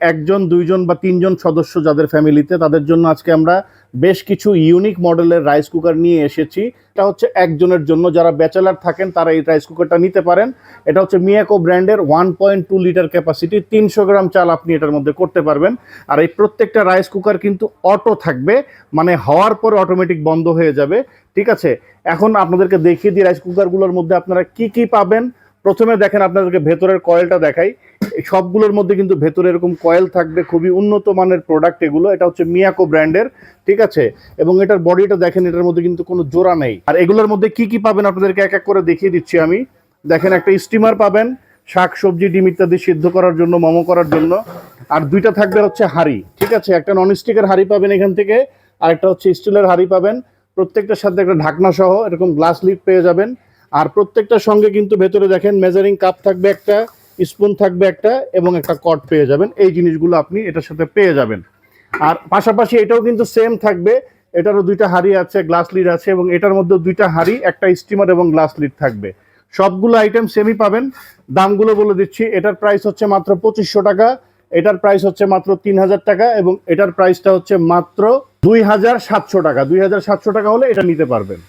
একজন, দুইজন বা তিনজন সদস্য যাদের ফ্যামিলিতে, তাদের জন্য আজকে আমরা বেশ কিছু ইউনিক মডেলের রাইস কুকার নিয়ে এসেছি। এটা হচ্ছে একজনের জন্য, যারা ব্যাচেলার থাকেন তারা এই রাইস কুকারটা নিতে পারেন। এটা হচ্ছে মিয়াকো ব্র্যান্ডের 1.2 লিটার ক্যাপাসিটি, 300 গ্রাম চাল আপনি এটার মধ্যে করতে পারবেন। আর এই প্রত্যেকটা রাইস কুকার কিন্তু অটো থাকবে, মানে হওয়ার পরে অটোমেটিক বন্ধ হয়ে যাবে। ঠিক আছে, এখন আপনাদেরকে দেখিয়ে দিই রাইস কুকারগুলোর মধ্যে আপনারা কি কি পাবেন। প্রথমে দেখেন, আপনাদেরকে ভেতরের কয়েলটা দেখাই। এই সবগুলোর মধ্যে কিন্তু ভেতরে এরকম কয়েল থাকবে, খুবই উন্নত মানের প্রোডাক্ট এগুলো। এটা হচ্ছে মিয়াকো ব্র্যান্ডের, ঠিক আছে। এবং এটার বডিটা দেখেন, এটার মধ্যে কিন্তু কোনো জোড়া নেই। আর এগুলোর মধ্যে কি কি পাবেন আপনাদেরকে এক এক করে দেখিয়ে দিচ্ছি আমি। দেখেন, একটা স্টিমার পাবেন শাক সবজি ডিম ইত্যাদি সিদ্ধ করার জন্য, মোমো করার জন্য। আর দুইটা থাকবে হচ্ছে হাঁড়ি, ঠিক আছে। একটা ননস্টিকের হাঁড়ি পাবেন এখান থেকে, আর একটা হচ্ছে স্টিলের হাঁড়ি পাবেন। প্রত্যেকটার সাথে একটা ঢাকনা সহ এরকম গ্লাস লিড পেয়ে যাবেন। আর প্রত্যেকটার সঙ্গে কিন্তু ভেতরে দেখেন মেজারিং কাপ থাকবে একটা, স্পুন থাকবে একটা, এবং একটা কট পেয়ে যাবেন। এই জিনিসগুলো আপনি এটার সাথে পেয়ে যাবেন। আর পাশাপাশি এটাও কিন্তু সেম থাকবে, এটারও দুইটা হাঁড়ি আছে, গ্লাস লিড আছে, এবং এটার মধ্যে দুইটা হাঁড়ি, একটা স্টিমার এবং গ্লাস লিড থাকবে। সবগুলো আইটেম সেমই পাবেন। দামগুলো বলে দিচ্ছি, এটার প্রাইস হচ্ছে মাত্র 2500 টাকা, এটার প্রাইস হচ্ছে মাত্র 3000 টাকা, এবং এটার প্রাইসটা হচ্ছে মাত্র 2700 টাকা। 2700 টাকা হলে এটা নিতে পারবেন।